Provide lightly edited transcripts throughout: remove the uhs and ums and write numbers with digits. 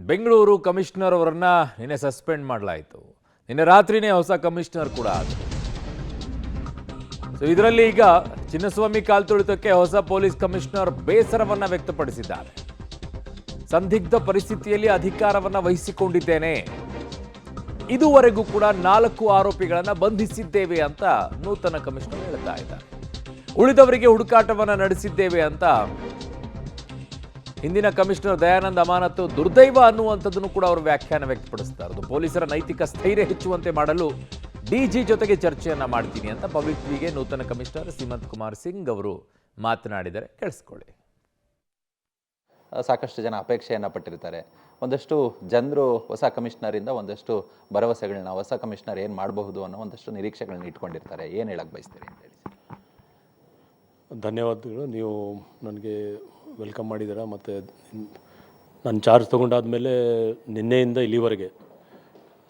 Bengaluru commissioner ಅವರನ್ನ ನಿನ್ನೆ suspend ಮಾಡಲಾಯಿತು. ನಿನ್ನೆ ರಾತ್ರಿನೇ ಹೊಸ ಕಮಿಷನರ್ ಕೂಡ ಆದರು. ಸೊ ಇದರಲ್ಲಿ ಈಗ ಚಿನ್ನಸ್ವಾಮಿ ಕಾಲ್ತುಳಿತಕ್ಕೆ ಹೊಸ ಪೊಲೀಸ್ ಕಮಿಷನರ್ ಬೇಸರವನ್ನ ವ್ಯಕ್ತಪಡಿಸಿದ್ದಾರೆ. ಸಂದಿಗ್ಧ ಪರಿಸ್ಥಿತಿಯಲ್ಲಿ ಅಧಿಕಾರವನ್ನ ವಹಿಸಿಕೊಂಡಿದ್ದೇನೆ, ಇದುವರೆಗೂ ಕೂಡ 4 ಆರೋಪಿಗಳನ್ನ ಬಂಧಿಸಿದ್ದೇವೆ ಅಂತ ನೂತನ ಕಮಿಷನರ್ ಹೇಳ್ತಾ ಇದ್ದಾರೆ. ಉಳಿದವರಿಗೆ ಹುಡುಕಾಟವನ್ನ ನಡೆಸಿದ್ದೇವೆ ಅಂತ ಹಿಂದಿನ ಕಮಿಷನರ್ ದಯಾನಂದ್ ಅಮಾನತು ದುರ್ದೈವ ಅನ್ನುವಂಥದ್ದನ್ನು ಕೂಡ ಅವರು ವ್ಯಾಖ್ಯಾನ ವ್ಯಕ್ತಪಡಿಸ್ತಾ ಇರೋದು. ಪೊಲೀಸರ ನೈತಿಕ ಸ್ಥೈರ್ಯ ಹೆಚ್ಚುವಂತೆ ಮಾಡಲು ಡಿಜಿ ಜೊತೆಗೆ ಚರ್ಚೆಯನ್ನ ಮಾಡ್ತೀನಿ ಅಂತ ಪಬ್ಲಿಕ್ ಟಿವಿಗೆ ನೂತನ ಕಮಿಷನರ್ ಸೀಮಂತ್ ಕುಮಾರ್ ಸಿಂಗ್ ಅವರು ಮಾತನಾಡಿದರೆ ಕೇಳಿಸ್ಕೊಳ್ಳಿ. ಸಾಕಷ್ಟು ಜನ ಅಪೇಕ್ಷೆಯನ್ನು ಪಟ್ಟಿರ್ತಾರೆ. ಒಂದಷ್ಟು ಜನರು ಹೊಸ ಕಮಿಷನರಿಂದ ಒಂದಷ್ಟು ಭರವಸೆಗಳನ್ನ, ಹೊಸ ಕಮಿಷನರ್ ಏನು ಮಾಡಬಹುದು ಅನ್ನೋ ಒಂದಷ್ಟು ನಿರೀಕ್ಷೆಗಳನ್ನ ಇಟ್ಕೊಂಡಿರ್ತಾರೆ. ಏನು ಹೇಳಕ್ಕೆ ಬಯಸ್ತೀರಿ ಅಂತ ಹೇಳಿ. ಧನ್ಯವಾದಗಳು. ನೀವು ನನಗೆ ವೆಲ್ಕಮ್ ಮಾಡಿದ್ದೀರಾ. ಮತ್ತು ನಾನು ಚಾರ್ಜ್ ತೊಗೊಂಡಾದ್ಮೇಲೆ ನಿನ್ನೆಯಿಂದ ಇಲ್ಲಿವರೆಗೆ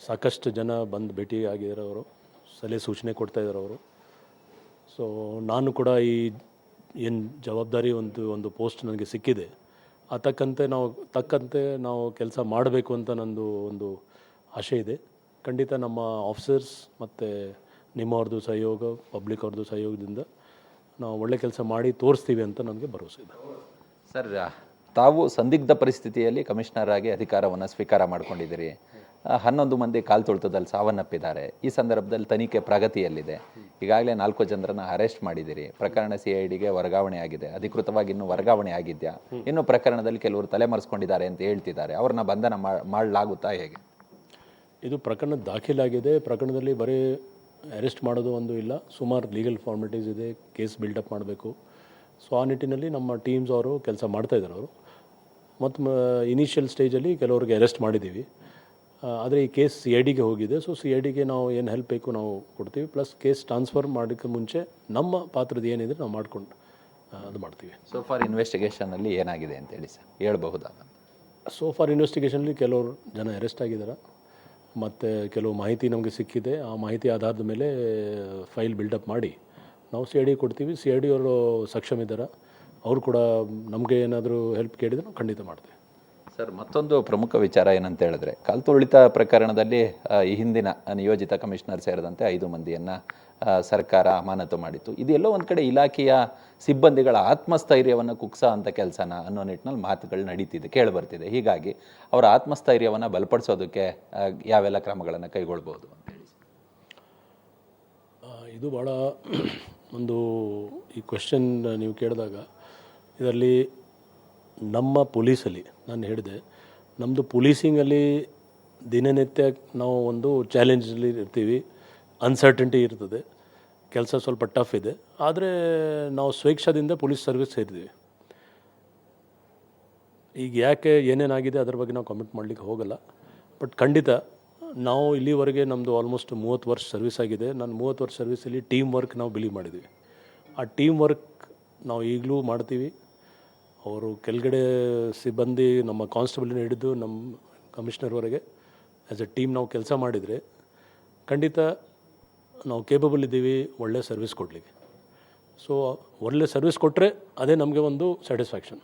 ಸಾಕಷ್ಟು ಜನ ಬಂದು ಭೇಟಿ ಆಗಿದ್ದಾರೆ. ಅವರು ಸಲಹೆ ಸೂಚನೆ ಕೊಡ್ತಾಯಿದ್ದಾರೆ ಅವರು. ಸೊ ನಾನು ಕೂಡ ಈ ಏನು ಜವಾಬ್ದಾರಿ ಒಂದು ಪೋಸ್ಟ್ ನನಗೆ ಸಿಕ್ಕಿದೆ, ತಕ್ಕಂತೆ ನಾವು ಕೆಲಸ ಮಾಡಬೇಕು ಅಂತ ನಂದು ಒಂದು ಆಶೆ ಇದೆ. ಖಂಡಿತ ನಮ್ಮ ಆಫೀಸರ್ಸ್ ಮತ್ತು ನಿಮ್ಮವ್ರದ್ದು ಸಹಯೋಗ, ಪಬ್ಲಿಕ್ ಅವ್ರದ್ದು ಸಹಯೋಗದಿಂದ ನಾವು ಒಳ್ಳೆ ಕೆಲಸ ಮಾಡಿ ತೋರಿಸ್ತೀವಿ ಅಂತ ನನಗೆ ಭರವಸೆ ಇದೆ. ಸರ್, ತಾವು ಸಂದಿಗ್ಧ ಪರಿಸ್ಥಿತಿಯಲ್ಲಿ ಕಮಿಷನರ್ ಆಗಿ ಅಧಿಕಾರವನ್ನು ಸ್ವೀಕಾರ ಮಾಡ್ಕೊಂಡಿದ್ದೀರಿ. 11 ಮಂದಿ ಕಾಲ್ತುಳಿತದಲ್ಲಿ ಸಾವನ್ನಪ್ಪಿದ್ದಾರೆ. ಈ ಸಂದರ್ಭದಲ್ಲಿ ತನಿಖೆ ಪ್ರಗತಿಯಲ್ಲಿದೆ. ಈಗಾಗಲೇ 4 ಜನರನ್ನು ಅರೆಸ್ಟ್ ಮಾಡಿದ್ದೀರಿ. ಪ್ರಕರಣ CIDಗೆ ವರ್ಗಾವಣೆ ಆಗಿದೆ. ಅಧಿಕೃತವಾಗಿ ಇನ್ನೂ ವರ್ಗಾವಣೆ ಆಗಿದೆಯಾ? ಇನ್ನು ಪ್ರಕರಣದಲ್ಲಿ ಕೆಲವರು ತಲೆಮರೆಸ್ಕೊಂಡಿದ್ದಾರೆ ಅಂತ ಹೇಳ್ತಿದ್ದಾರೆ. ಅವ್ರನ್ನ ಬಂಧನ ಮಾಡಲಾಗುತ್ತಾ ಹೇಗೆ? ಇದು ಪ್ರಕರಣ ದಾಖಲಾಗಿದೆ. ಪ್ರಕರಣದಲ್ಲಿ ಬರೀ ಅರೆಸ್ಟ್ ಮಾಡೋದು ಒಂದು ಇಲ್ಲ, ಸುಮಾರು ಲೀಗಲ್ ಫಾರ್ಮಾಲಿಟೀಸ್ ಇದೆ. ಕೇಸ್ ಬಿಲ್ಡಪ್ ಮಾಡಬೇಕು. ಸೊ ಆ ನಿಟ್ಟಿನಲ್ಲಿ ನಮ್ಮ ಟೀಮ್ಸ್ ಅವರು ಕೆಲಸ ಮಾಡ್ತಾಯಿದ್ದಾರೆ. ಅವರು ಮತ್ತು ಇನಿಷಿಯಲ್ ಸ್ಟೇಜಲ್ಲಿ ಕೆಲವ್ರಿಗೆ ಅರೆಸ್ಟ್ ಮಾಡಿದ್ದೀವಿ. ಆದರೆ ಈ ಕೇಸ್ CIDಗೆ ಹೋಗಿದೆ. ಸೊ CIDಗೆ ನಾವು ಏನು ಹೆಲ್ಪ್ ಬೇಕು ನಾವು ಕೊಡ್ತೀವಿ. ಪ್ಲಸ್ ಕೇಸ್ ಟ್ರಾನ್ಸ್ಫರ್ ಮಾಡೋಕ್ಕೆ ಮುಂಚೆ ನಮ್ಮ ಪಾತ್ರದ ಏನಿದೆ ನಾವು ಮಾಡ್ಕೊಂಡು ಅದು ಮಾಡ್ತೀವಿ. ಸೊ ಫಾರ್ ಇನ್ವೆಸ್ಟಿಗೇಷನಲ್ಲಿ ಏನಾಗಿದೆ ಅಂತ ಹೇಳಿ ಸರ್ ಹೇಳಬಹುದಾ? ಸೊ ಫಾರ್ ಇನ್ವೆಸ್ಟಿಗೇಷನಲ್ಲಿ ಕೆಲವರು ಜನ ಅರೆಸ್ಟ್ ಆಗಿದ್ದಾರೆ ಮತ್ತು ಕೆಲವು ಮಾಹಿತಿ ನಮಗೆ ಸಿಕ್ಕಿದೆ. ಆ ಮಾಹಿತಿ ಆಧಾರದ ಮೇಲೆ ಫೈಲ್ ಬಿಲ್ಡಪ್ ಮಾಡಿ ನಾವು CID ಕೊಡ್ತೀವಿ. CID ಅವರು ಸಕ್ಷಮ ಇದ್ದಾರೆ. ಅವರು ಕೂಡ ನಮಗೆ ಏನಾದರೂ ಹೆಲ್ಪ್ ಕೇಳಿದರೆ ನಾವು ಖಂಡಿತ ಮಾಡ್ತೀವಿ. ಸರ್, ಮತ್ತೊಂದು ಪ್ರಮುಖ ವಿಚಾರ ಏನಂತ ಹೇಳಿದ್ರೆ, ಕಾಲ್ತುಳಿತ ಪ್ರಕರಣದಲ್ಲಿ ಈ ಹಿಂದಿನ ನಿಯೋಜಿತ ಕಮಿಷನರ್ ಸೇರಿದಂತೆ 5 ಮಂದಿಯನ್ನು ಸರ್ಕಾರ ಅಮಾನತು ಮಾಡಿತ್ತು. ಇದು ಎಲ್ಲೋ ಒಂದು ಕಡೆ ಇಲಾಖೆಯ ಸಿಬ್ಬಂದಿಗಳ ಆತ್ಮಸ್ಥೈರ್ಯವನ್ನು ಕುಗ್ಸ ಅಂತ ಕೆಲಸನ ಅನ್ನೋ ನಿಟ್ಟಿನಲ್ಲಿ ಮಾತುಗಳು ನಡೀತಿದೆ, ಕೇಳಿಬರ್ತಿದೆ. ಹೀಗಾಗಿ ಅವರ ಆತ್ಮಸ್ಥೈರ್ಯವನ್ನು ಬಲಪಡಿಸೋದಕ್ಕೆ ಯಾವೆಲ್ಲ ಕ್ರಮಗಳನ್ನು ಕೈಗೊಳ್ಬೋದು ಅಂತ ಹೇಳಿ? ಇದು ಭಾಳ ಒಂದು ಈ ಕ್ವೆಶ್ಚನ್ ನೀವು ಕೇಳಿದಾಗ ಇದರಲ್ಲಿ ನಮ್ಮ ಪೊಲೀಸಲ್ಲಿ ನಾನು ಹೇಳಿದೆ, ನಮ್ಮದು ಪೊಲೀಸಿಂಗಲ್ಲಿ ದಿನನಿತ್ಯ ನಾವು ಒಂದು ಚಾಲೆಂಜಲ್ಲಿ ಇರ್ತೀವಿ. ಅನ್ಸರ್ಟನಿಟಿ ಇರ್ತದೆ, ಕೆಲಸ ಸ್ವಲ್ಪ ಟಫ್ ಇದೆ. ಆದರೆ ನಾವು ಸ್ವೇಚ್ಛದಿಂದ ಪೊಲೀಸ್ ಸರ್ವಿಸ್ ಸೇರಿದ್ದೀವಿ. ಈಗ ಯಾಕೆ ಏನೇನಾಗಿದೆ ಅದರ ಬಗ್ಗೆ ನಾವು ಕಮೆಂಟ್ ಮಾಡಲಿಕ್ಕೆ ಹೋಗಲ್ಲ. ಬಟ್ ಖಂಡಿತ ನಾವು ಇಲ್ಲಿವರೆಗೆ ನಮ್ಮದು ಆಲ್ಮೋಸ್ಟ್ 30 ವರ್ಷ ಸರ್ವಿಸ್ ಆಗಿದೆ. ನಾನು 30 ವರ್ಷ ಸರ್ವಿಸಲ್ಲಿ ಟೀಮ್ ವರ್ಕ್ ನಾವು ಬಿಲೀವ್ ಮಾಡಿದ್ದೀವಿ. ಆ ಟೀಮ್ ವರ್ಕ್ ನಾವು ಈಗಲೂ ಮಾಡ್ತೀವಿ. ಅವರು ಕೆಳಗಡೆ ಸಿಬ್ಬಂದಿ, ನಮ್ಮ ಕಾನ್ಸ್ಟೇಬಲ್ನ ಹಿಡಿದು ನಮ್ಮ ಕಮಿಷನರ್ವರೆಗೆ ಆ್ಯಸ್ ಎ ಟೀಮ್ ನಾವು ಕೆಲಸ ಮಾಡಿದರೆ ಖಂಡಿತ ನಾವು ಕೇಪಬಲ್ ಇದ್ದೀವಿ ಒಳ್ಳೆ ಸರ್ವಿಸ್ ಕೊಡಲಿಕ್ಕೆ. ಸೊ ಒಳ್ಳೆ ಸರ್ವಿಸ್ ಕೊಟ್ಟರೆ ಅದೇ ನಮಗೆ ಒಂದು ಸ್ಯಾಟಿಸ್ಫ್ಯಾಕ್ಷನ್.